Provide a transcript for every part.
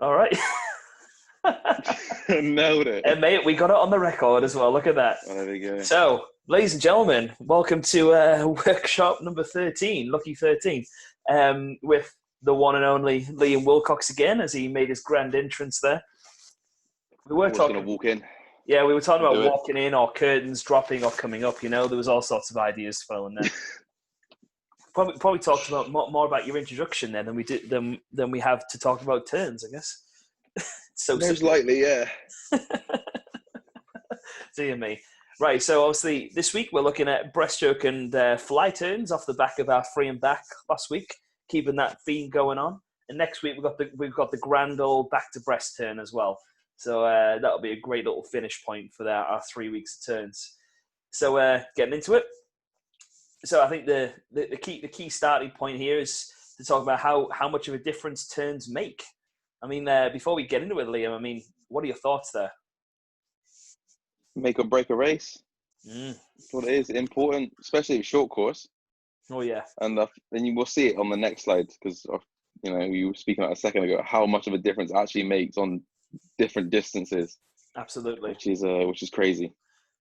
All right. Nailed And it. mate, we got it on the record as well. Look at that. Oh, there we go. So, ladies and gentlemen, welcome to workshop number 13, Lucky 13, with the one and only Liam Willcox again, as he made his grand entrance there. We were I was gonna talking, walk in yeah, we were talking and about do it. walking in or curtains dropping or coming up. There was all sorts of ideas flowing there. Probably talked about more about your introduction there than we did than we have to talk about turns, I guess. So Most simple. likely, yeah. Dear me. Right, so obviously this week we're looking at breaststroke and fly turns off the back of our free and back last week, keeping that theme going on. And next week we've got the grand old back to breast turn as well. So that'll be a great little finish point for our 3 weeks of turns. So getting into it. So I think the key starting point here is to talk about how much of a difference turns make. I mean, before we get into it, Liam, I mean, what are your thoughts there? Make or break a race. Mm. That's what it is. Important, especially with short course. Oh yeah, And then you will see it on the next slide because you were speaking about a second ago how much of a difference it actually makes on different distances, absolutely. which is crazy.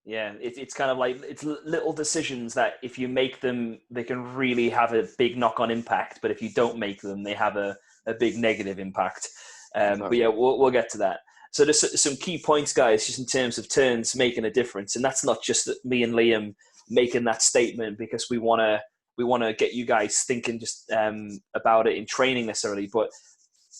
Yeah, it's kind of like it's little decisions that if you make them, they can really have a big knock-on impact. But if you don't make them, they have a big negative impact. But yeah, Exactly. we'll get to that. So there's some key points, guys, just in terms of turns making a difference, and that's not just me and Liam making that statement because we want to get you guys thinking just about it in training necessarily, but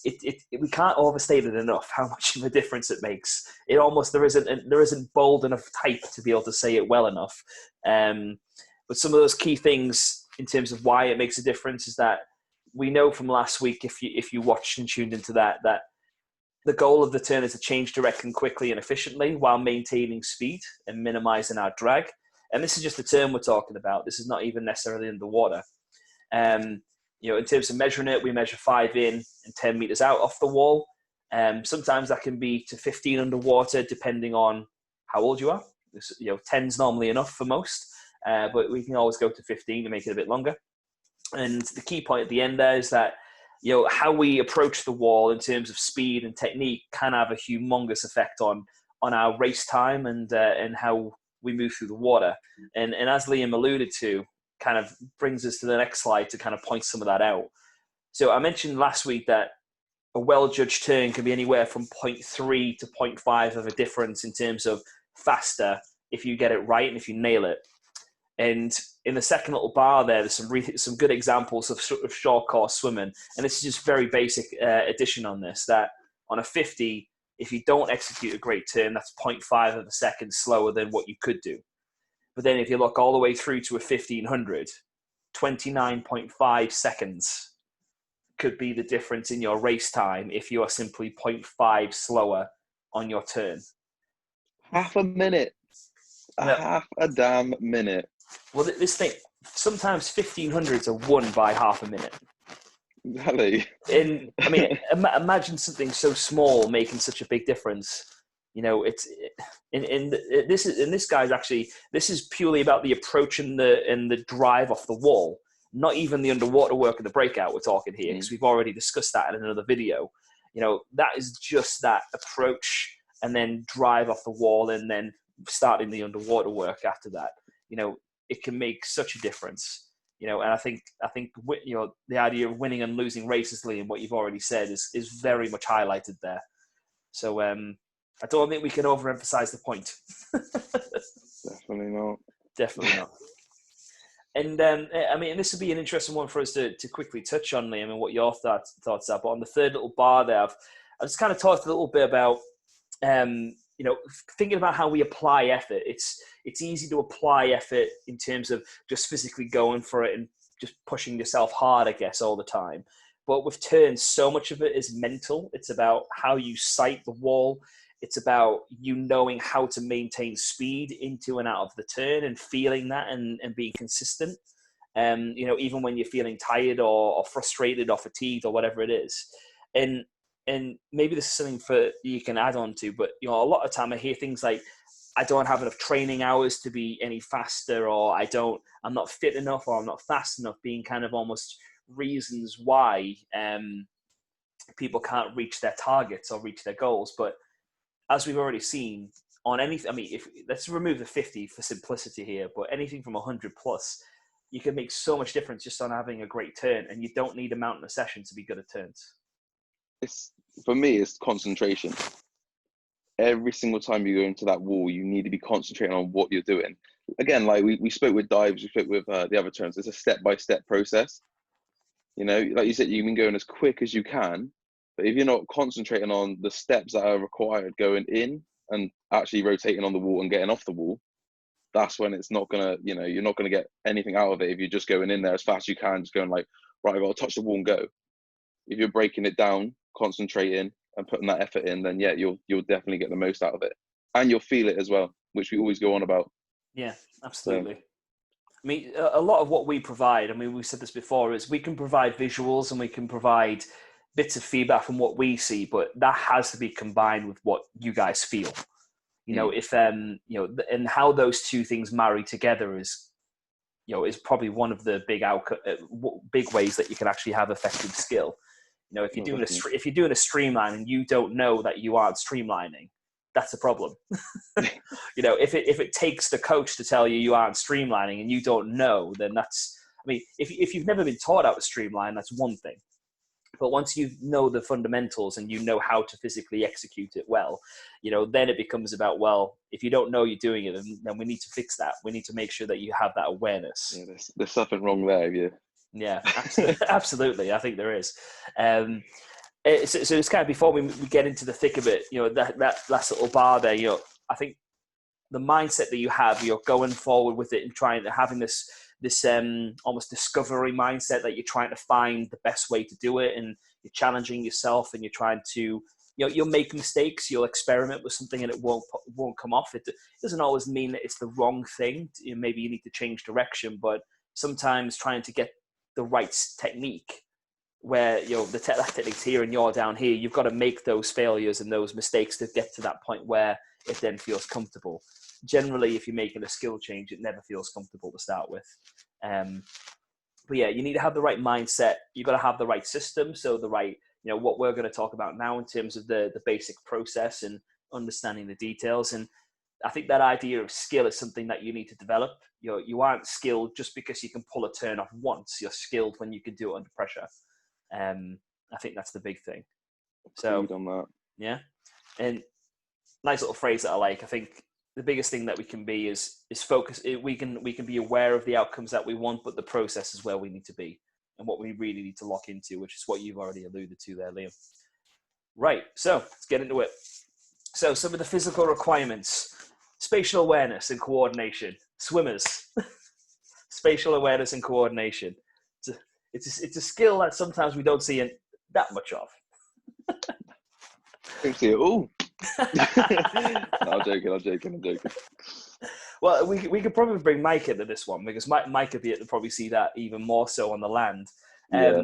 we can't overstate it enough how much of a difference it makes. It almost there isn't bold enough type to be able to say it well enough. But some of those key things in terms of why it makes a difference is that we know from last week, if you watched and tuned into that the goal of the turn is to change direction quickly and efficiently while maintaining speed and minimizing our drag. And this is just the turn we're talking about. This is not even necessarily underwater. Um, in terms of measuring it, we measure 5 in and 10 meters out off the wall. Sometimes that can be to 15 underwater, depending on how old you are. 10's normally enough for most, but we can always go to 15 to make it a bit longer. And the key point at the end there is that how we approach the wall in terms of speed and technique can have a humongous effect on our race time and how we move through the water. And as Liam alluded to, kind of brings us to the next slide to kind of point some of that out. So I mentioned last week that a well-judged turn can be anywhere from 0.3 to 0.5 of a difference in terms of faster if you get it right and if you nail it. And in the second little bar there, there's some good examples of sort of short course swimming. And this is just very basic addition on this, that on a 50, if you don't execute a great turn, that's 0.5 of a second slower than what you could do. But then if you look all the way through to a 1500, 29.5 seconds could be the difference in your race time if you are simply 0.5 slower on your turn. Half a minute. Well, Half a damn minute. Well, this thing, sometimes 1500s are won by half a minute. Exactly. And I mean, imagine something so small making such a big difference. It's in this guy's actually, this is purely about the approach and the drive off the wall, not even the underwater work of the breakout we're talking here, because we've already discussed that in another video. That is just that approach and then drive off the wall and then starting the underwater work after that. It can make such a difference. And I think the idea of winning and losing races, Liam, what you've already said is very much highlighted there. So I don't think we can overemphasize the point. Definitely not. Definitely not. And I mean, and this would be an interesting one for us to quickly touch on, Liam, and what your thoughts are. But on the third little bar there, I've just kind of talked a little bit about thinking about how we apply effort. It's easy to apply effort in terms of just physically going for it and just pushing yourself hard, I guess, all the time. But with turns, so much of it is mental. It's about how you sight the wall. It's about you knowing how to maintain speed into and out of the turn and feeling that and being consistent. Even when you're feeling tired or frustrated or fatigued or whatever it is. And maybe this is something for you can add on to, but a lot of time I hear things like, I don't have enough training hours to be any faster, or I'm not fit enough, or I'm not fast enough, being kind of almost reasons why people can't reach their targets or reach their goals. But as we've already seen on anything, I mean, if let's remove the 50 for simplicity here, but anything from 100 plus, you can make so much difference just on having a great turn, and you don't need a mountain of session to be good at turns. For me, it's concentration. Every single time you go into that wall, you need to be concentrating on what you're doing. Again, like we spoke with dives, we spoke with the other turns. It's a step-by-step process. You know, like you said, you've been going as quick as you can, but if you're not concentrating on the steps that are required going in and actually rotating on the wall and getting off the wall, that's when it's not gonna, you know, you're not gonna get anything out of it if you're just going in there as fast as you can, just going like, right, I've got to touch the wall and go. If you're breaking it down, concentrating and putting that effort in, then yeah, you'll definitely get the most out of it, and you'll feel it as well, which we always go on about. Yeah, absolutely. So, I mean, a lot of what we provide, I mean, we said this before, is we can provide visuals and we can provide bits of feedback from what we see, but that has to be combined with what you guys feel. You know, if you know, and how those two things marry together is, you know, is probably one of the big ways that you can actually have effective skill. You know, if you're doing a streamline and you don't know that you aren't streamlining, that's a problem. You know, if it takes the coach to tell you aren't streamlining and you don't know, then that's, I mean, if you've never been taught how to streamline, that's one thing. But once you know the fundamentals and you know how to physically execute it well, you know, then it becomes about, well, if you don't know you're doing it, then we need to fix that. We need to make sure that you have that awareness. Yeah, there's something wrong there, yeah. Yeah, absolutely. I think there is. So it's kind of, before we get into the thick of it, you know, that last little bar there, you know, I think the mindset that you have, you're going forward with it and having this almost discovery mindset that you're trying to find the best way to do it, and you're challenging yourself and you're trying to, you know, you'll make mistakes, you'll experiment with something and it won't come off. It doesn't always mean that it's the wrong thing. You know, maybe you need to change direction, but sometimes trying to get the right technique, where, you know, that technique's here and you're down here, you've got to make those failures and those mistakes to get to that point where it then feels comfortable. Generally, if you're making a skill change, it never feels comfortable to start with. But yeah, you need to have the right mindset. You've got to have the right system. So the right, you know, what we're going to talk about now in terms of the basic process and understanding the details. And I think that idea of skill is something that you need to develop. You aren't skilled just because you can pull a turn off once. You're skilled when you can do it under pressure. I think that's the big thing. So on that. Yeah, and nice little phrase that I like. I think the biggest thing that we can be is focus. We can be aware of the outcomes that we want, but the process is where we need to be and what we really need to lock into, which is what you've already alluded to there, Liam. Right, so let's get into it. So some of the physical requirements: spatial awareness and coordination. Swimmers, spatial awareness and coordination. It's a skill that sometimes we don't see that much of. I see it all. No, I'm joking. Well, we could probably bring Mike into this one, because Mike could be able to probably see that even more so on the land. Yeah.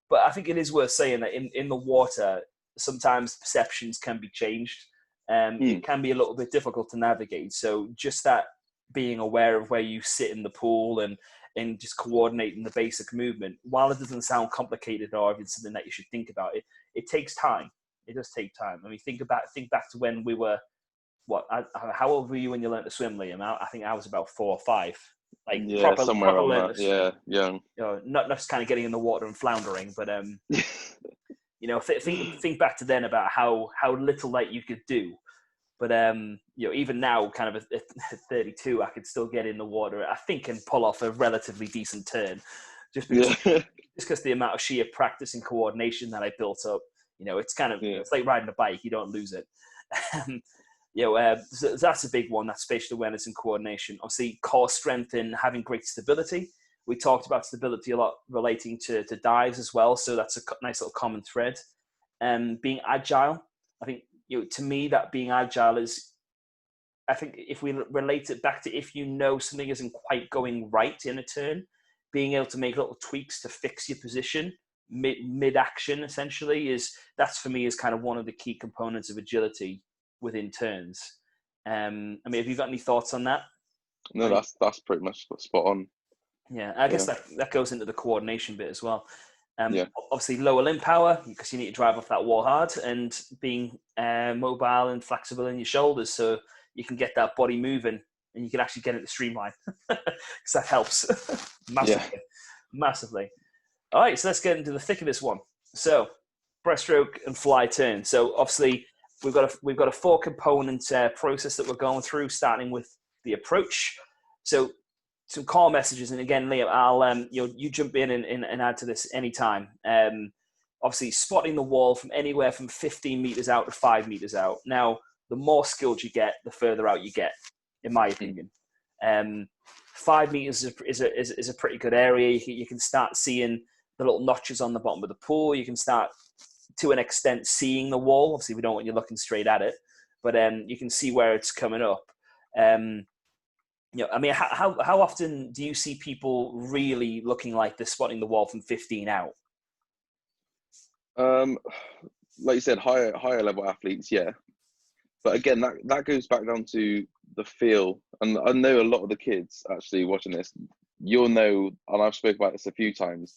But I think it is worth saying that in the water, sometimes perceptions can be changed. It can be a little bit difficult to navigate. So just that, being aware of where you sit in the pool and just coordinating the basic movement, while it doesn't sound complicated or even something that you should think about, it takes time. It does take time. I mean, think back to when we were, how old were you when you learned to swim, Liam? I think I was about 4 or 5. Like, yeah, somewhere around that. Yeah, young. You know, not just kind of getting in the water and floundering, but you know, think back to then about how little that you could do. But you know, even now, kind of at 32, I could still get in the water, I think, and pull off a relatively decent turn, just because the amount of sheer practice and coordination that I built up. You know, it's kind of it's like riding a bike; you don't lose it. You know, so that's a big one. That's spatial awareness and coordination. Obviously, core strength and having great stability. We talked about stability a lot relating to dives as well, so that's a nice little common thread. Being agile, I think, you know, to me, that being agile is, I think, if we relate it back to, if you know something isn't quite going right in a turn, being able to make little tweaks to fix your position mid action, essentially, that's for me is kind of one of the key components of agility within turns. I mean, have you got any thoughts on that? No, that's pretty much spot on. Yeah, I guess that goes into the coordination bit as well. Yeah. Obviously, lower limb power because you need to drive off that wall hard, and being mobile and flexible in your shoulders so you can get that body moving and you can actually get it to streamline because that helps Yeah. massively. All right, so let's get into the thick of this one. So, breaststroke and fly turn. So, obviously, we've got a 4-component process that we're going through, starting with the approach. So, some core messages, and again, Liam, I'll you jump in and add to this anytime. Obviously, spotting the wall from anywhere from 15 meters out to 5 meters out. Now, the more skilled you get, the further out you get, in my opinion. 5 meters is a pretty good area. You can start seeing the little notches on the bottom of the pool. You can start, to an extent, seeing the wall. Obviously, we don't want you looking straight at it, but you can see where it's coming up. I mean, how often do you see people really looking like they're spotting the wall from 15 out? Like you said, higher level athletes, yeah. But again, that goes back down to the feel. And I know a lot of the kids actually watching this, you'll know, and I've spoken about this a few times,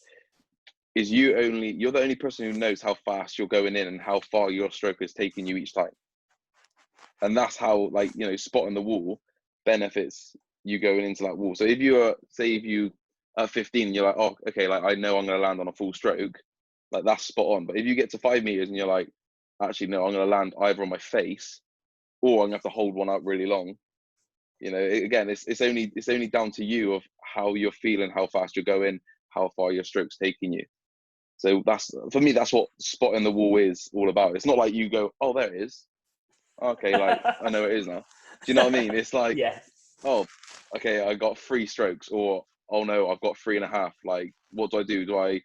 is you're the only person who knows how fast you're going in and how far your stroke is taking you each time. And that's how, like, spotting the wall benefits you going into that wall. So if you at 15, you're like, oh, okay, like I know I'm going to land on a full stroke, like that's spot on. But if you get to 5 meters and you're like, actually, no, I'm going to land either on my face or I'm going to have to hold one up really long. Again, it's only down to you of how you're feeling, how fast you're going, how far your stroke's taking you. So for me, that's what spotting the wall is all about. It's not like you go, oh, there it is. Okay, like I know it is now. Do you know what I mean? It's like, Yeah. Oh, okay, I got 3 strokes, or oh no, I've got 3.5. Like, what do I do? Do I,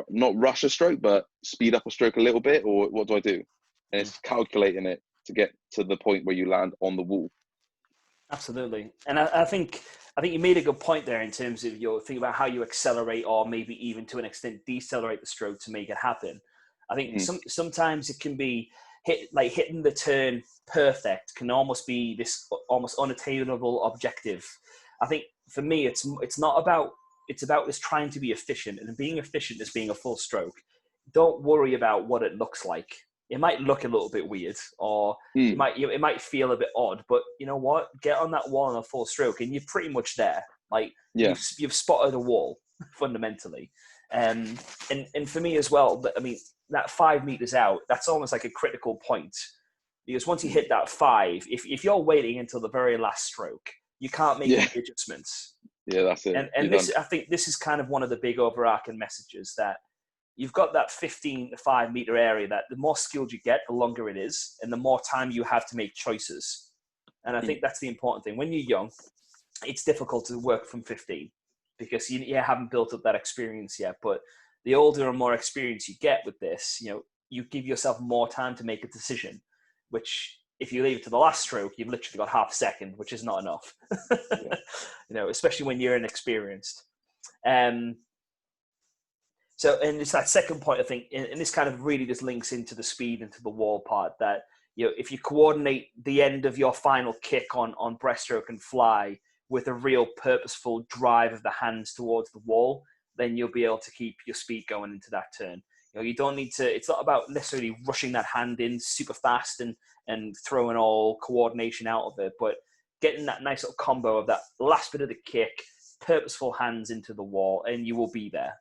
not rush a stroke, but speed up a stroke a little bit, or what do I do? And it's calculating it to get to the point where you land on the wall. Absolutely, and I think you made a good point there in terms of your think about how you accelerate, or maybe even to an extent decelerate the stroke to make it happen. I think sometimes it can be hitting the turn perfect can almost be this almost unattainable objective. I think for me, it's not about it's about this trying to be efficient, and being efficient is being a full stroke. Don't worry about what it looks like. It might look a little bit weird, or it might feel a bit odd, but you know what? Get on that wall in a full stroke, and you're pretty much there. Like you've spotted a wall fundamentally, and for me as well. I mean, that 5 meters out, that's almost like a critical point, because once you hit that 5, if you're waiting until the very last stroke, you can't make any adjustments. Yeah, that's it. And this, I think, this is kind of one of the big overarching messages that you've got that 15 to 5 meter area that the more skilled you get, the longer it is, and the more time you have to make choices. And I think that's the important thing. When you're young, it's difficult to work from 15 because you haven't built up that experience yet. But the older and more experience you get with this, you give yourself more time to make a decision, which if you leave it to the last stroke, you've literally got half a second, which is not enough, especially when you're inexperienced. So, and it's that second point, I think, and this kind of really just links into the speed and to the wall part, that, if you coordinate the end of your final kick on breaststroke and fly with a real purposeful drive of the hands towards the wall, then you'll be able to keep your speed going into that turn. You don't need to, it's not about necessarily rushing that hand in super fast and throwing all coordination out of it, but getting that nice little combo of that last bit of the kick, purposeful hands into the wall, and you will be there.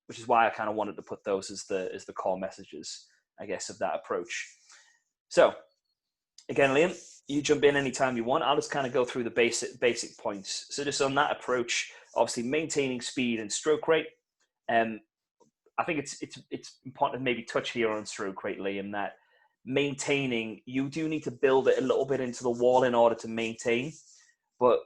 Which is why I kind of wanted to put those as the core messages, I guess, of that approach. So, again, Liam, you jump in anytime you want. I'll just kind of go through the basic points. So, just on that approach, obviously maintaining speed and stroke rate. I think it's important to maybe touch here on stroke rate, Liam, that maintaining, you do need to build it a little bit into the wall in order to maintain, but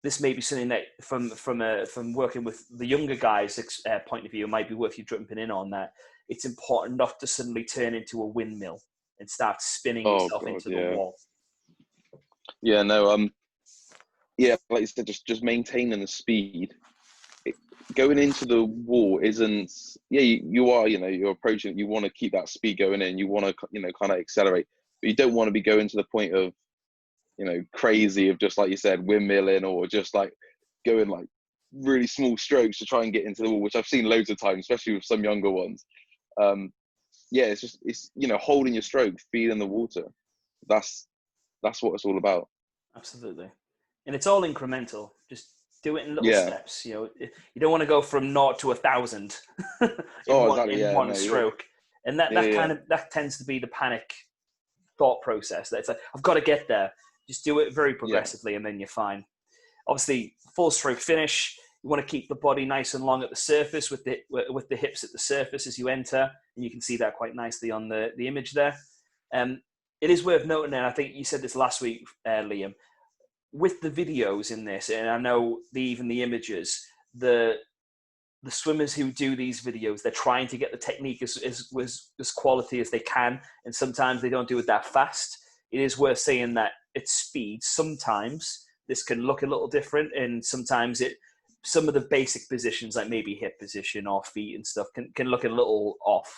this may be something that from working with the younger guys' point of view, it might be worth you jumping in on that. It's important not to suddenly turn into a windmill and start spinning yourself into the wall. Yeah, no, like you said, just maintaining the speed. Going into the wall isn't, you are, you're approaching it, you want to keep that speed going in, you want to, kind of accelerate, but you don't want to be going to the point of, crazy of just, like you said, windmilling, or just like going like really small strokes to try and get into the wall, which I've seen loads of times, especially with some younger ones. Yeah, it's holding your stroke, feeling the water. That's what it's all about. Absolutely. And it's all incremental. Just do it in little Yeah. steps. You don't want to go from 0 to 1,000 Oh, exactly. in Yeah. one No. stroke. And that that tends to be the panic thought process. That's like, I've got to get there. Just do it very progressively, and then you're fine. Obviously, full stroke finish. You want to keep the body nice and long at the surface with the hips at the surface as you enter, and you can see that quite nicely on the image there. It is worth noting, and I think you said this last week, Liam, with the videos in this, and I know even the images, the swimmers who do these videos, they're trying to get the technique as quality as they can, and sometimes they don't do it that fast. It is worth saying that at speed, sometimes this can look a little different, and sometimes some of the basic positions, like maybe hip position or feet and stuff, can look a little off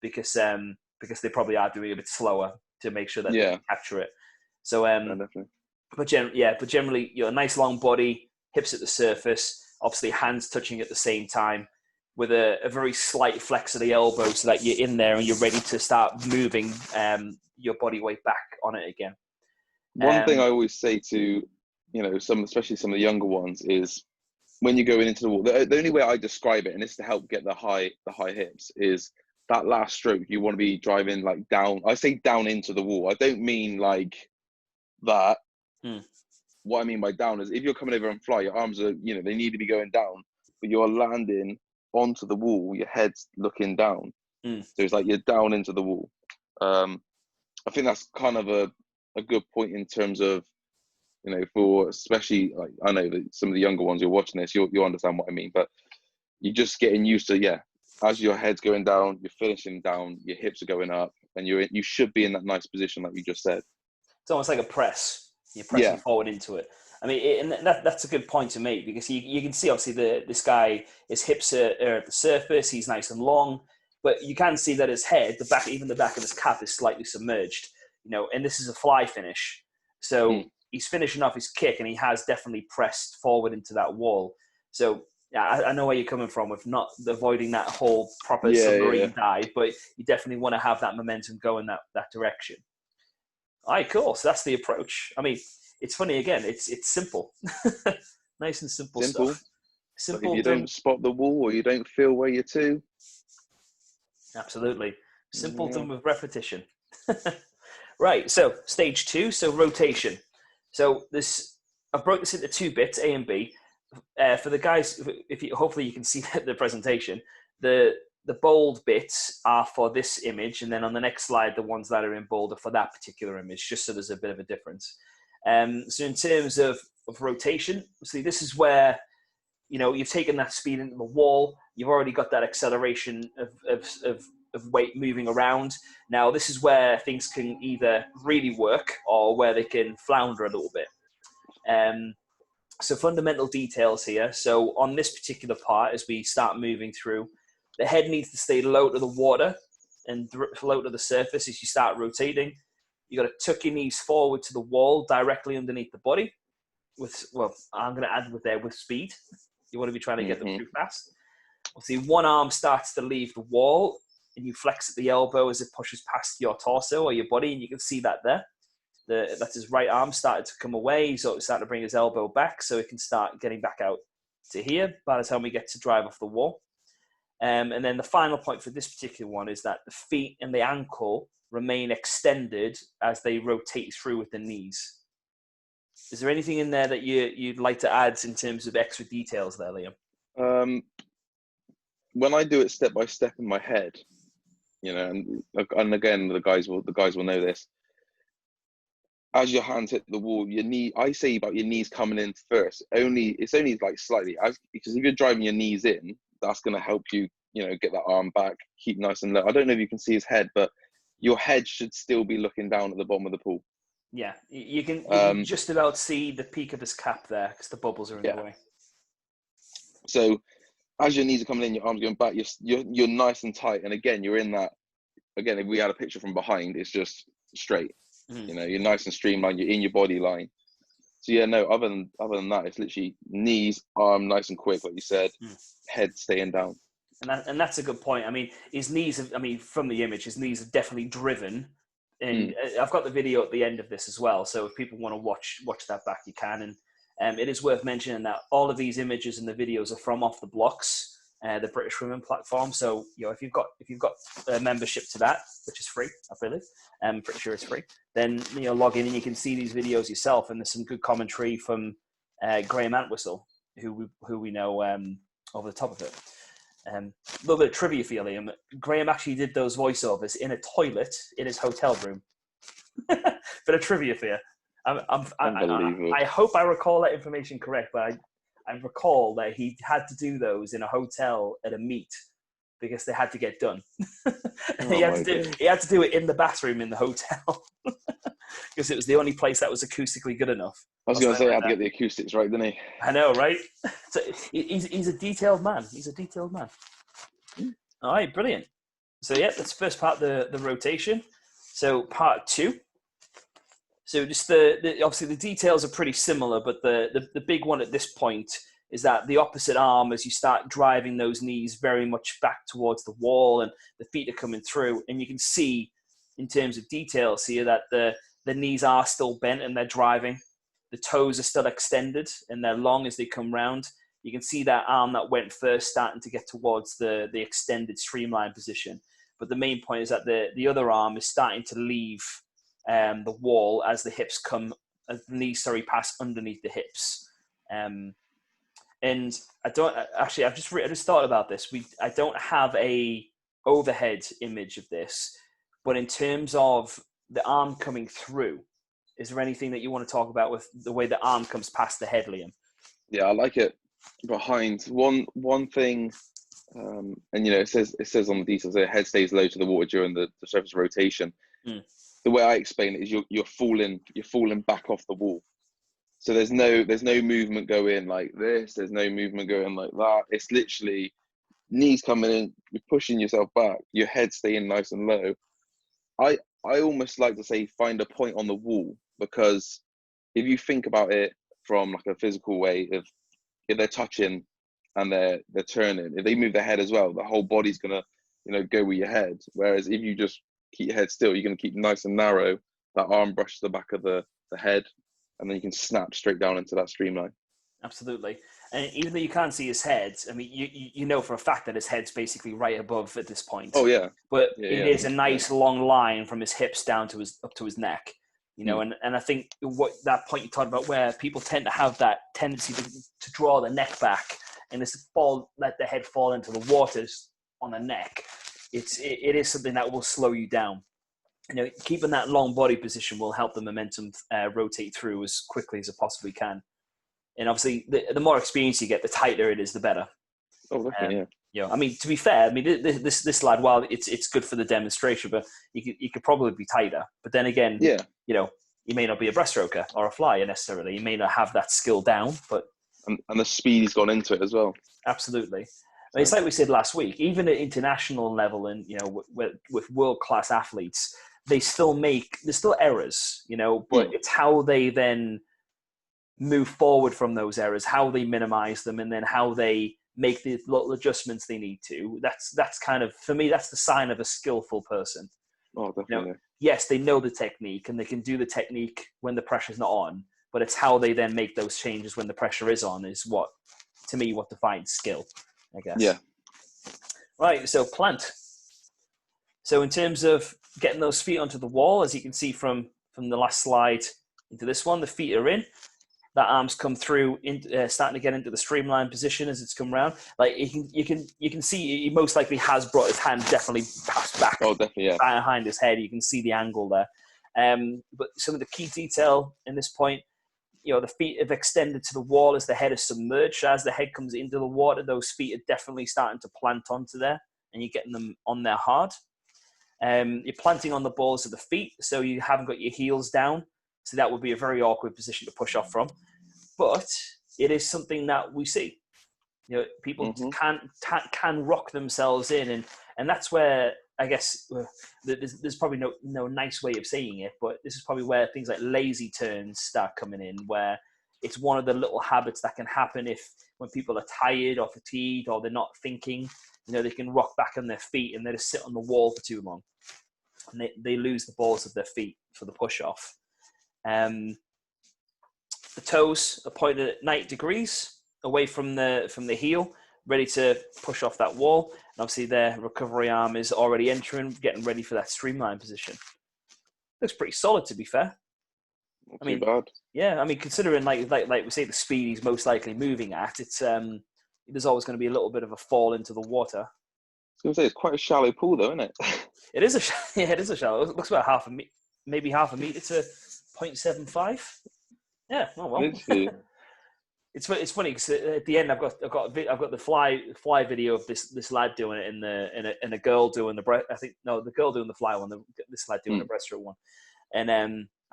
because they probably are doing a bit slower to make sure that they can capture it. So definitely. But generally, a nice long body, hips at the surface, obviously hands touching at the same time, with a very slight flex of the elbow so that you're in there and you're ready to start moving your body weight back on it again. One thing I always say to, especially some of the younger ones, is when you're going into the wall, the only way I describe it, and this is to help get the high hips, is that last stroke. You want to be driving like down. I say down into the wall. I don't mean like that. What I mean by down is if you're coming over and fly, your arms are, they need to be going down, but you're landing onto the wall, your head's looking down. So it's like you're down into the wall. I think that's kind of a good point in terms of, for especially, like, I know that some of the younger ones who are watching this, you'll understand what I mean, but you're just getting used to, as your head's going down, you're finishing down, your hips are going up, and you should be in that nice position like you just said. It's almost like a press. You're pressing forward into it. I mean, and that's a good point to make, because you can see, obviously, this guy, his hips are at the surface, he's nice and long, but you can see that his head, even the back of his cap is slightly submerged, and this is a fly finish. So he's finishing off his kick, and he has definitely pressed forward into that wall. So yeah, I know where you're coming from with not avoiding that whole proper submarine dive, but you definitely want to have that momentum going that direction. All right, cool. So that's the approach. I mean, it's funny again. It's simple, nice and simple stuff. Simple. Like if you don't spot the wall or you don't feel where you're to. Absolutely. Simple done with repetition. Right. So stage 2. So rotation. So I broke this into 2 bits, A and B. For the guys, hopefully you can see the presentation. The bold bits are for this image, and then on the next slide, the ones that are in bold are for that particular image, just so there's a bit of a difference. So in terms of rotation, see, this is where, you've taken that speed into the wall, you've already got that acceleration of weight moving around. Now, this is where things can either really work or where they can flounder a little bit. So fundamental details here. So on this particular part, as we start moving through, the head needs to stay low to the water and low to the surface as you start rotating. You got to tuck your knees forward to the wall directly underneath the body. I'm going to add with speed. You want to be trying to get them through fast. Obviously, one arm starts to leave the wall, and you flex at the elbow as it pushes past your torso or your body, and you can see that there. That's his right arm started to come away. He's starting to bring his elbow back so it can start getting back out to here by the time we get to drive off the wall. And then the final point for this particular one is that the feet and the ankle remain extended as they rotate through with the knees. Is there anything in there that you'd like to add in terms of extra details there, Liam? When I do it step by step in my head, and again, the guys will know this. As your hands hit the wall, I say about your knees coming in first. It's only like slightly, because if you're driving your knees in, that's going to help you, get that arm back, keep nice and low. I don't know if you can see his head, but your head should still be looking down at the bottom of the pool. Yeah, you can just about see the peak of his cap there because the bubbles are in the way. So as your knees are coming in, your arms going back, you're nice and tight. And again, you're in that. Again, if we had a picture from behind, it's just straight. You're nice and streamlined. You're in your body line. So yeah, no. Other than that, it's literally knees, arm, nice and quick, like you said. Head staying down. And that's a good point. I mean, his knees have, I mean, from the image, his knees have definitely driven. And I've got the video at the end of this as well. So if people want to watch that back, you can. And it is worth mentioning that all of these images and the videos are from Off the Blocks, the British Swimming platform. So, you know, if you've got a membership to that, which is free, I believe, I'm pretty sure it's free, then, you know, log in and you can see these videos yourself. And there's some good commentary from Graham Antwistle, who we know over the top of it. A little bit of trivia for you, Liam. Graham actually did those voiceovers in a toilet in his hotel room. Bit of trivia for you. I hope I recall that information correct, but I recall that he had to do those in a hotel at a meet because they had to get done. He had to do it in the bathroom in the hotel because it was the only place that was acoustically good enough. I was going to say, I had to get the acoustics right, didn't he? I know, right? So he's a detailed man. He's a detailed man. All right, brilliant. So yeah, that's the first part, the rotation. So part two. So just obviously the details are pretty similar, but the big one at this point is that the opposite arm, as you start driving those knees very much back towards the wall and the feet are coming through, and you can see in terms of details here that the knees are still bent and they're driving. The toes are still extended and they're long as they come round. You can see that arm that went first starting to get towards the extended streamline position. But the main point is that the other arm is starting to leave the wall as the hips as the knees pass underneath the hips. And I just thought about this. I don't have a overhead image of this, but in terms of the arm coming through, is there anything that you want to talk about with the way the arm comes past the head, Liam? Yeah, I like it behind. One thing, and you know, it says on the details there, head stays low to the water during the surface rotation. The way I explain it is you're falling back off the wall. So there's no movement going like this. There's no movement going like that. It's literally knees coming in. You're pushing yourself back. Your head staying nice and low. I almost like to say find a point on the wall, because if you think about it from like a physical way, if they're touching and they're turning, if they move their head as well, the whole body's gonna, you know, go with your head. Whereas if you just keep your head still, you're gonna keep nice and narrow. That arm brushes the back of the head, and then you can snap straight down into that streamline. Absolutely. And even though you can't see his head, I mean, you know for a fact that his head's basically right above at this point. Oh yeah. But it is a nice long line from his hips down to up to his neck. You know, and I think what that point you talked about, where people tend to have that tendency to draw the neck back and just let the head fall into the waters on the neck. It is something that will slow you down. You know, keeping that long body position will help the momentum rotate through as quickly as it possibly can. And obviously, the more experience you get, the tighter it is, the better. Oh, definitely, yeah. You know, I mean, to be fair, I mean, this lad, while it's good for the demonstration, but you could probably be tighter. But then again, yeah, you know, you may not be a breaststroker or a flyer necessarily. You may not have that skill down, but and the speed he's gone into it as well. Absolutely. I mean, it's like we said last week. Even at international level, and you know, with world class athletes, there's still errors. You know, but it's how they then move forward from those errors, how they minimize them, and then how they make the little adjustments they need to. That's kind of, for me, that's the sign of a skillful person. Oh, definitely. You know, yes, they know the technique and they can do the technique when the pressure's not on, but it's how they then make those changes when the pressure is on is what, to me, what defines skill, I guess. Yeah. Right, so plant. So in terms of getting those feet onto the wall, as you can see from the last slide into this one, the feet are in. That arm's come through, starting to get into the streamline position as it's come around. Like you can see, he most likely has brought his hand definitely passed back. Oh, definitely, yeah. Behind his head, you can see the angle there. But some of the key detail in this point, you know, the feet have extended to the wall as the head is submerged. As the head comes into the water, those feet are definitely starting to plant onto there, and you're getting them on there hard. You're planting on the balls of the feet, so you haven't got your heels down. So that would be a very awkward position to push off from. But it is something that we see. You know, people can rock themselves in, and that's where I guess there's probably no nice way of saying it, but this is probably where things like lazy turns start coming in, where it's one of the little habits that can happen when people are tired or fatigued or they're not thinking. They can rock back on their feet and they just sit on the wall for too long, and they lose the balls of their feet for the push off. The toes are pointed at 90 degrees away from the heel, ready to push off that wall. And obviously their recovery arm is already entering, getting ready for that streamline position. Looks pretty solid, to be fair. Not too bad. Yeah, considering like we say the speed he's most likely moving at, it's there's always going to be a little bit of a fall into the water. I was going to say, it's quite a shallow pool though, isn't it? It is a shallow. It looks about maybe half a meter to 0.75. Yeah, oh well. It's funny because at the end I've got the fly video of this lad doing it and a girl doing the girl doing the fly one, this lad doing the breaststroke one, and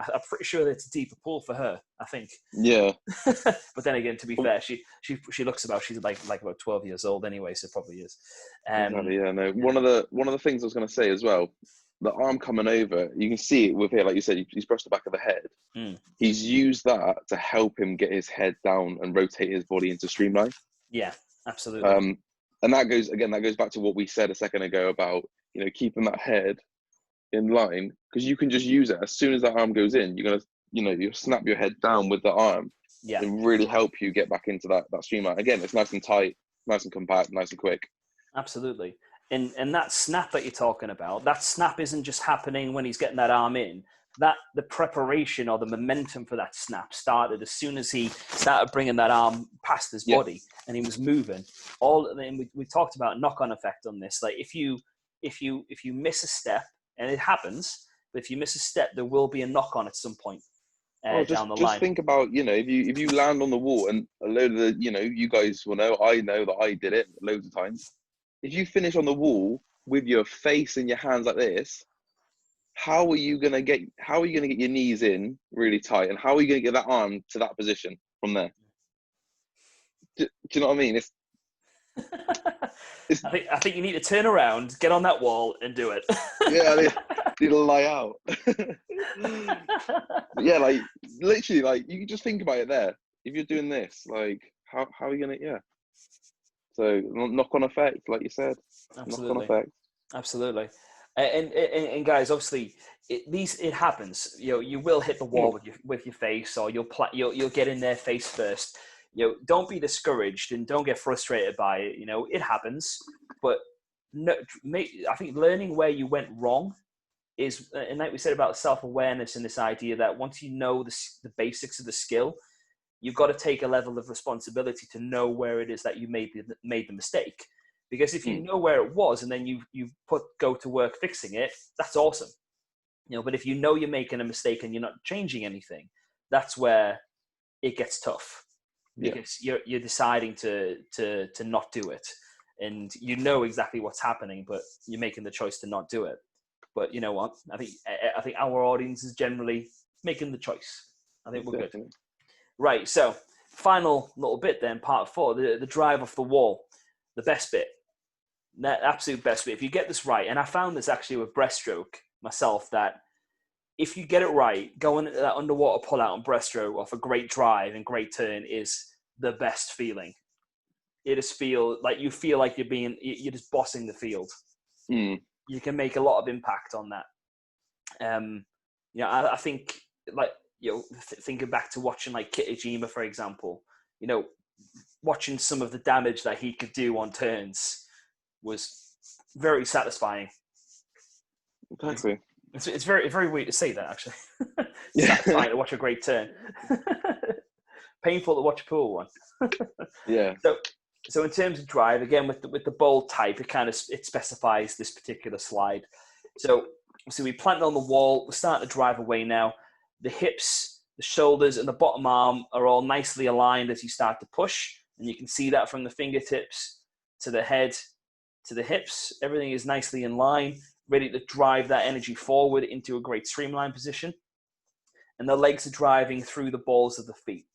I'm pretty sure that it's a deeper pool for her, I think. Yeah. But then again, to be fair, she looks she's like about 12 years old anyway, so it probably is. Exactly, yeah, no. One of the things I was going to say as well, the arm coming over, you can see it with here, like you said, he's brushed the back of the head. He's used that to help him get his head down and rotate his body into streamline. Yeah, absolutely. And that goes back to what we said a second ago about, keeping that head in line, because you can just use it as soon as that arm goes in. You're gonna, you snap your head down with the arm, and really help you get back into that streamline. Again, it's nice and tight, nice and compact, nice and quick. Absolutely. And that snap that you're talking about, that snap isn't just happening when he's getting that arm in. That the preparation or the momentum for that snap started as soon as he started bringing that arm past his body and he was moving. And we talked about knock-on effect on this. Like if you miss a step, and it happens, but if you miss a step, there will be a knock-on at some point down the line. Just think about, if you land on the wall, and a load of the, you guys will know, I know that I did it loads of times. If you finish on the wall with your face in your hands like this, how are you gonna get your knees in really tight, and how are you gonna get that arm to that position from there? Do you know what I mean? I think you need to turn around, get on that wall, and do it. Yeah, I need to lie out. Yeah, like literally, like you can just think about it there. If you're doing this, like how are you gonna? Yeah. So knock-on effect, like you said. Absolutely. Knock-on effect. Absolutely. And guys, obviously, it happens. You will hit the wall with your face, or you'll get in their face first. Don't be discouraged and don't get frustrated by it. It happens, but no, I think learning where you went wrong is, and like we said about self-awareness and this idea that once you know the basics of the skill, you've got to take a level of responsibility to know where it is that you made the mistake. Because if you know where it was and then you go to work fixing it, that's awesome. But if you know you're making a mistake and you're not changing anything, that's where it gets tough. Because you're deciding to not do it, and you know exactly what's happening, but you're making the choice to not do it. But you know what? I think our audience is generally making the choice. I think we're good. Right. So final little bit then, part 4, the drive off the wall, the best bit, the absolute best bit. If you get this right, and I found this actually with breaststroke myself, that if you get it right, going into that underwater pull out and breaststroke off a great drive and great turn is the best feeling. It just feel like you're just bossing the field. You can make a lot of impact on that. I think thinking back to watching like Kitajima, for example, watching some of the damage that he could do on turns was very satisfying. Exactly. It's very, very weird to say that, actually. Satisfying to watch a great turn. Painful to watch a poor one. Yeah. So in terms of drive, again, with the bold type, it specifies this particular slide. So we planted on the wall. We're starting to drive away now. The hips, the shoulders, and the bottom arm are all nicely aligned as you start to push. And you can see that from the fingertips to the head to the hips. Everything is nicely in line, ready to drive that energy forward into a great streamline position. And the legs are driving through the balls of the feet.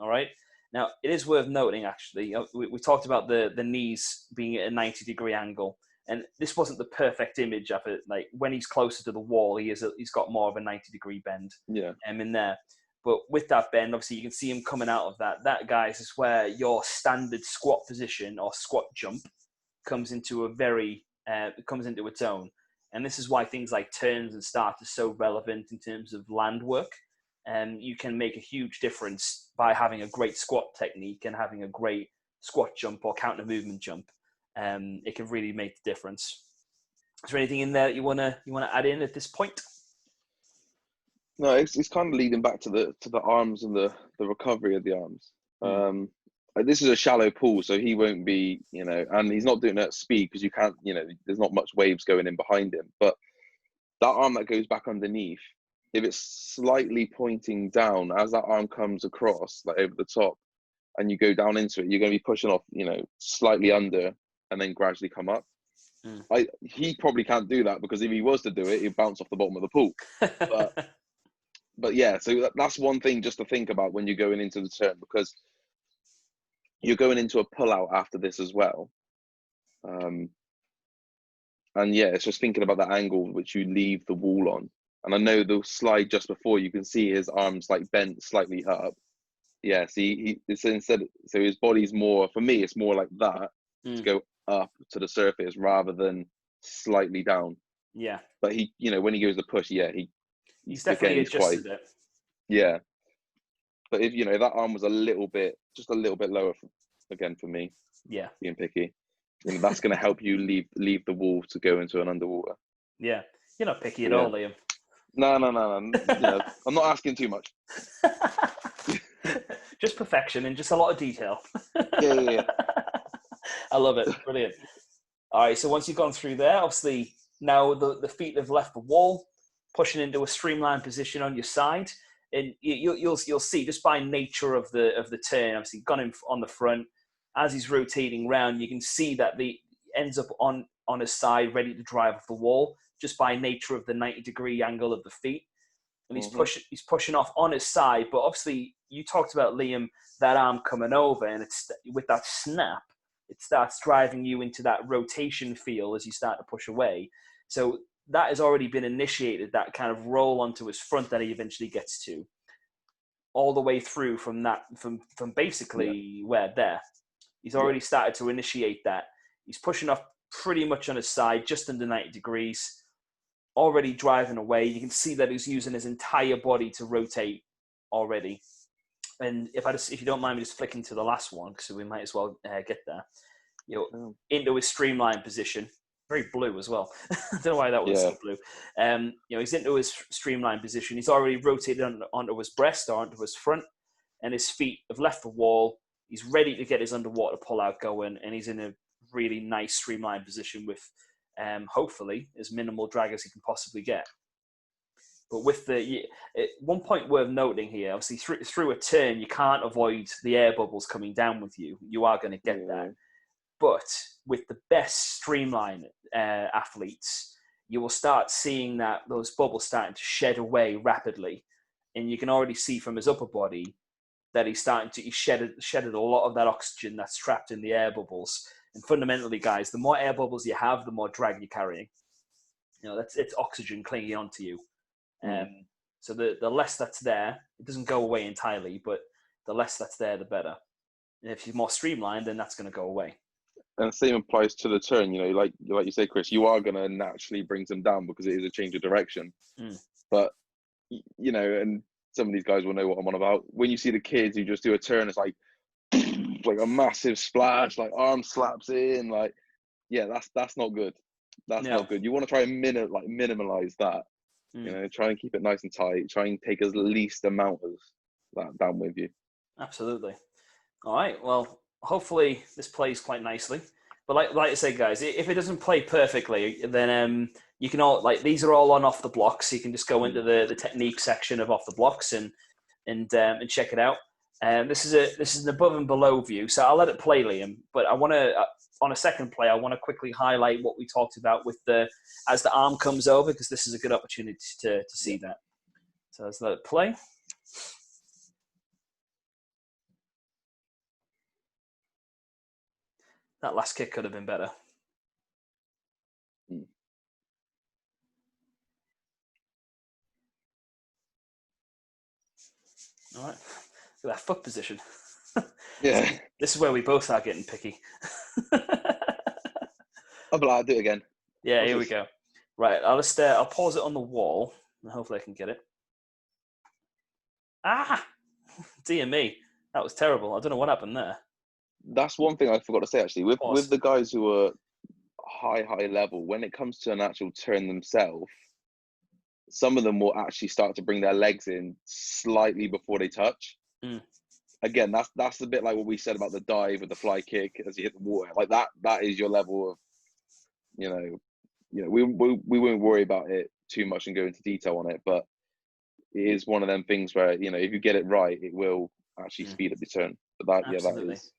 All right. Now, it is worth noting, actually, we talked about the knees being at a 90-degree angle. And this wasn't the perfect image of it. Like when he's closer to the wall, he's got more of a 90-degree bend in there. But with that bend, obviously you can see him coming out of that. That, guys, is where your standard squat position or squat jump comes into its own. And this is why things like turns and start are so relevant in terms of land work. You can make a huge difference by having a great squat technique and having a great squat jump or counter movement jump. It can really make the difference. Is there anything in there that you wanna add in at this point? No, it's kind of leading back to the arms and the recovery of the arms. This is a shallow pool, so he won't be, and he's not doing it at speed because you can't, there's not much waves going in behind him. But that arm that goes back underneath, if it's slightly pointing down as that arm comes across, like over the top, and you go down into it, you're going to be pushing off, slightly under and then gradually come up. He probably can't do that because if he was to do it, he'd bounce off the bottom of the pool. But yeah, so that's one thing just to think about when you're going into the turn, because you're going into a pull-out after this as well. And yeah, it's just thinking about that angle which you leave the wall on. And I know the slide just before, you can see his arms like bent slightly up. Yeah, see, so his body's more, for me, it's more like that, to go up to the surface rather than slightly down. Yeah. But he, when he goes to push, yeah, he's definitely adjusted it. Yeah. But if, that arm was just a little bit lower, again, for me, yeah, being picky, that's going to help you leave the wall to go into an underwater. Yeah. You're not picky at all, Liam. No. I'm not asking too much. Just perfection and just a lot of detail. Yeah. I love it. Brilliant. All right, so once you've gone through there, obviously now the feet have left the wall, pushing into a streamlined position on your side, and you'll see just by nature of the turn, obviously gone in on the front. As he's rotating round, you can see that the ends up on his side, ready to drive off the wall, just by nature of the 90-degree angle of the feet. And he's pushing off on his side, but obviously you talked about, Liam, that arm coming over, and it's with that snap, it starts driving you into that rotation feel as you start to push away. So that has already been initiated, that kind of roll onto his front that he eventually gets to, all the way through from basically where there. He's already started to initiate that. He's pushing off pretty much on his side, just under 90 degrees, already driving away. You can see that he's using his entire body to rotate already. And if you don't mind me just flicking to the last one, so we might as well get there. Into his streamlined position, very blue as well. I don't know why that was so blue. He's into his streamlined position. He's already rotated onto his breast or onto his front, and his feet have left the wall. He's ready to get his underwater pull-out going, and he's in a really nice streamlined position with, hopefully, as minimal drag as he can possibly get. But with one point worth noting here, obviously through a turn, you can't avoid the air bubbles coming down with you. You are going to get that. But with the best streamline athletes, you will start seeing that those bubbles starting to shed away rapidly. And you can already see from his upper body that he's shedded a lot of that oxygen that's trapped in the air bubbles. And fundamentally, guys, the more air bubbles you have, the more drag you're carrying. It's oxygen clinging onto you. So the less that's there, it doesn't go away entirely, but the less that's there, the better. And if you're more streamlined, then that's going to go away. And the same applies to the turn. Like you say, Chris, you are going to naturally bring them down because it is a change of direction. But and some of these guys will know what I'm on about. When you see the kids who just do a turn, it's like a massive splash, like arm slaps in, that's not good. That's not good. You want to try and minimize that. Try and keep it nice and tight. Try and take as least amount of that down with you. Absolutely. All right. Well, hopefully this plays quite nicely. But like I say, guys, if it doesn't play perfectly, then you can all these are all on off the blocks. So you can just go into the technique section of off the blocks and check it out. This is an above and below view, so I'll let it play, Liam. But I want to on a second play, I want to quickly highlight what we talked about with as the arm comes over, because this is a good opportunity to see that. So let's let it play. That last kick could have been better. All right. Look at that foot position. Yeah. This is where we both are getting picky. I'll do it again. Yeah, What's here we this? go. Right, I'll pause it on the wall, and hopefully I can get it. Ah! Dear me. That was terrible. I don't know what happened there. That's one thing I forgot to say, actually. With Pause. the guys who are high level, when it comes to an actual turn themselves, some of them will actually start to bring their legs in slightly before they touch. Mm. Again, that's a bit like what we said about the dive with the fly kick as you hit the water. Like that is your level of, we won't worry about it too much and go into detail on it, but it is one of them things where, if you get it right, it will actually speed up your turn. But that Absolutely. is.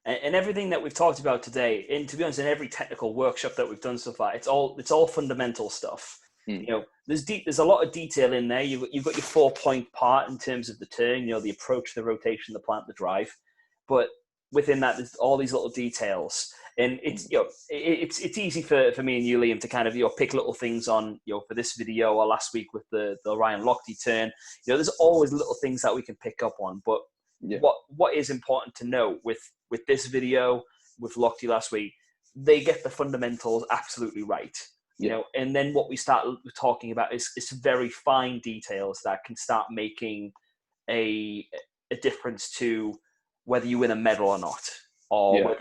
And everything that we've talked about today, and to be honest, in every technical workship that we've done so far, it's all fundamental stuff. There's a lot of detail in there. You've got your 4-point part in terms of the turn, the approach, the rotation, the plant, the drive, but within that, there's all these little details. And it's it's easy for me and you, Liam, to kind of pick little things on for this video or last week with the Ryan Lochte turn. There's always little things that we can pick up on, but what is important to note with this video, with Lochte last week, they get the fundamentals absolutely right. And then what we start talking about is very fine details that can start making a difference to whether you win a medal or not, or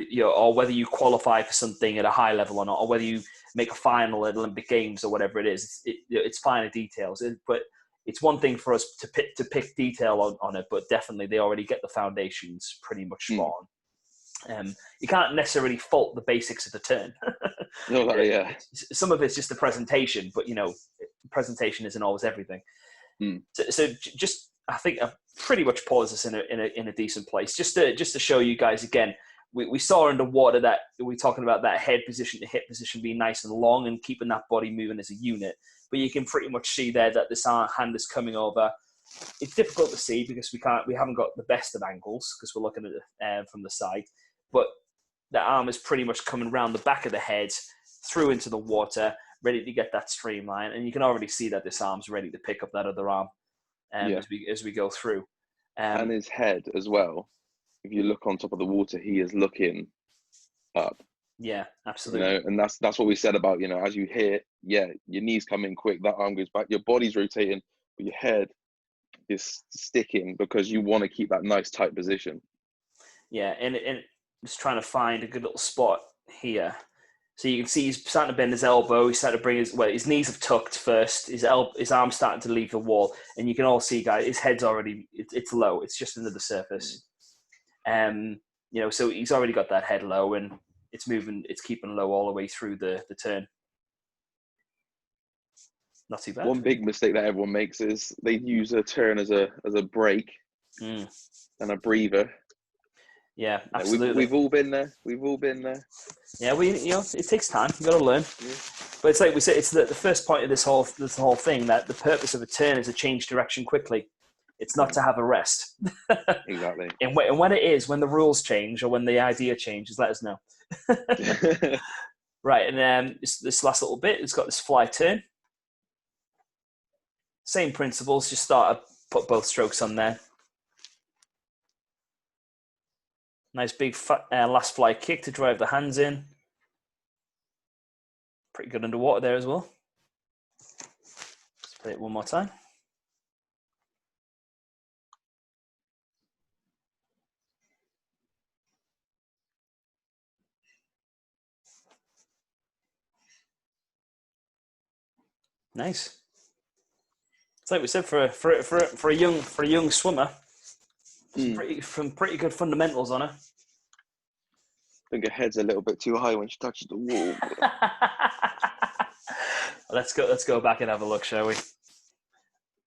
whether you qualify for something at a high level or not, or whether you make a final at Olympic Games or whatever it is. It's finer details, but it's one thing for us to pick detail on it, but definitely they already get the foundations pretty much spot on. You can't necessarily fault the basics of the turn. Some of it's just the presentation, but presentation isn't always everything. So just, I think I've pretty much paused this in a decent place, just to show you guys again. We saw underwater that we're talking about that head position to hip position being nice and long and keeping that body moving as a unit. But you can pretty much see there that this hand is coming over. It's difficult to see because we haven't got the best of angles because we're looking at it from the side. But the arm is pretty much coming around the back of the head, through into the water, ready to get that streamline. And you can already see that this arm's ready to pick up that other arm as we go through. And his head as well. If you look on top of the water, he is looking up. Yeah, absolutely. And that's what we said about, as you hit, your knees come in quick, that arm goes back, your body's rotating, but your head is sticking because you want to keep that nice tight position. Yeah, and just trying to find a good little spot here. So you can see he's starting to bend his elbow. He's starting to bring his knees have tucked first. His arm's starting to leave the wall, and you can all see, guys, his head's already it's low. It's just under the surface. So he's already got that head low, and it's moving. It's keeping low all the way through the turn. Not too bad. One big mistake that everyone makes is they use a turn as a break and a breather. Yeah, absolutely. We've all been there. Yeah, it takes time. You got to learn. Yeah. But it's like we said, it's the first point of this whole thing, that the purpose of a turn is to change direction quickly. It's not to have a rest. Exactly. And when it is, when the rules change or when the idea changes, let us know. Right, and then this last little bit, it's got this fly turn. Same principles, just put both strokes on there. Nice big last fly kick to drive the hands in. Pretty good underwater there as well. Let's play it one more time. Nice. It's like we said, for a young swimmer, some pretty good fundamentals on her. I think her head's a little bit too high when she touches the wall. Let's go back and have a look, shall we?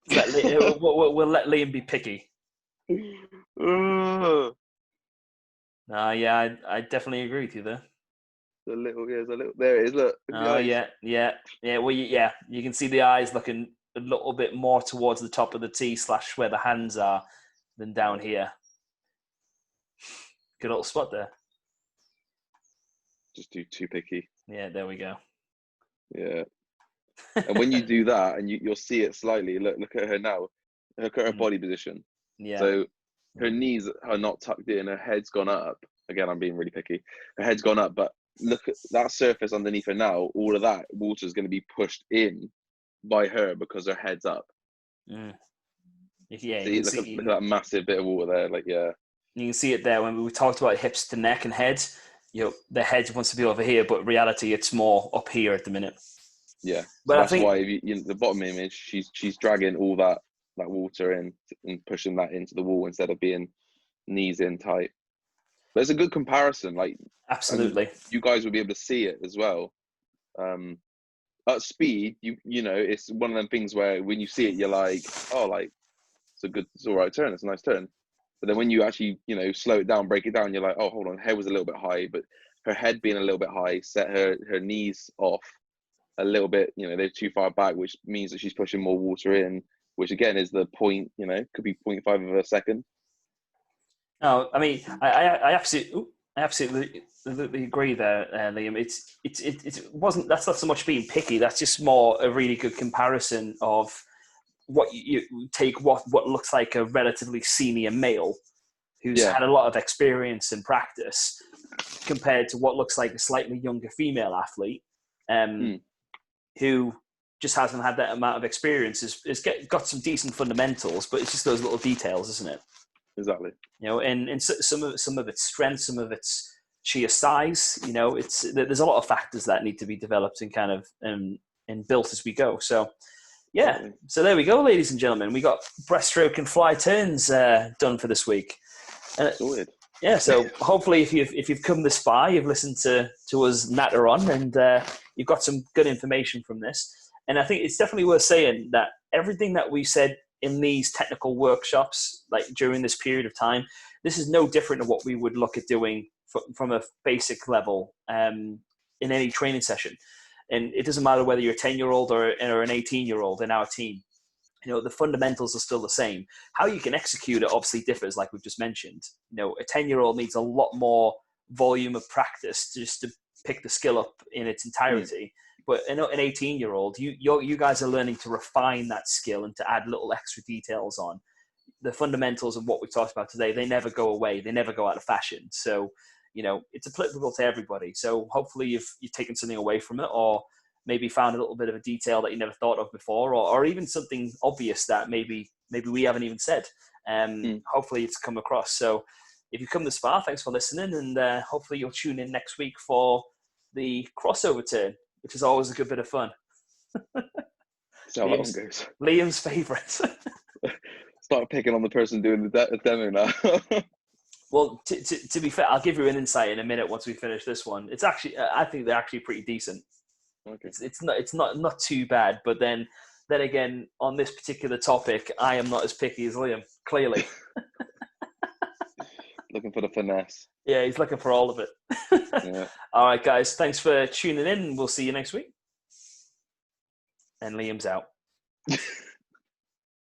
We'll let Liam be picky. Yeah, I definitely agree with you there. There's a little. There it is. Look. Oh yeah. Well, you can see the eyes looking a little bit more towards the top of the tee / where the hands are than down here. Good little spot there. Just too picky. Yeah, there we go. Yeah. And when you do that, and you'll see it slightly. Look at her now. Look at her body position. Yeah. So her knees are not tucked in, her head's gone up. Again, I'm being really picky. Her head's gone up, but look at that surface underneath her now. All of that water is going to be pushed in by her because her head's up. Mm. Yeah, you See, can see look at that massive bit of water there. Like, yeah, you can see it there when we talked about hips to neck and head. The head wants to be over here, but reality it's more up here at the minute. yeah. So But I that's think why if the bottom image, she's dragging all that water in and pushing that into the wall instead of being knees in tight. But it's a good comparison. Like, and absolutely. you guys will be able to see it as well. At speed, you know, it's one of them things where when you see it, you're like, oh, like it's all right turn. It's a nice turn. But then when you actually, you know, slow it down, break it down, you're like, oh, hold on, her head was a little bit high, but her head being a little bit high set her knees off a little bit. You know, they're too far back, which means that she's pushing more water in, which again is the point. You know, could be 0.5 of a second. No, I mean, I absolutely agree there, Liam. It wasn't. That's not so much being picky. That's just more a really good comparison of what you take what looks like a relatively senior male who's Yeah, had a lot of experience and practice compared to what looks like a slightly younger female athlete mm, who just hasn't had that amount of experience. Got some decent fundamentals, but it's just those little details, isn't it? exactly. And some of its strength, some of its sheer size. There's a lot of factors that need to be developed and kind of and built as we go. So yeah, Exactly. so there we go, ladies and gentlemen. We got breaststroke and fly turns done for this week. Sorted. Yeah, so hopefully if you've come this far, you've listened to us natter on, and you've got some good information from this. And I think it's definitely worth saying that everything that we said in these technical workshops, like during this period of time, this is no different to what we would look at doing from a basic level in any training session. And it doesn't matter whether you're a 10-year-old or an 18-year-old in our team. The fundamentals are still the same. How you can execute it obviously differs, like we've just mentioned. A 10-year-old needs a lot more volume of practice just to pick the skill up in its entirety. But an 18-year-old, you guys are learning to refine that skill and to add little extra details on. The fundamentals of what we talked about today, they never go away. They never go out of fashion. So, it's applicable to everybody. So hopefully you've taken something away from it, or maybe found a little bit of a detail that you never thought of before, or even something obvious that maybe we haven't even said. Hopefully it's come across. So if you've come this far, thanks for listening, and hopefully you'll tune in next week for the crossover turn, which is always a good bit of fun. That's how that one goes. Liam's favourite. Start picking on the person doing the demo now. Well, to be fair, I'll give you an insight in a minute once we finish this one. It's actually, I think they're actually pretty decent. Okay. It's not too bad, but then again, on this particular topic, I am not as picky as Liam. Clearly, Looking for the finesse. yeah, he's looking for all of it. Yeah. All right, guys, thanks for tuning in. We'll see you next week. And Liam's out.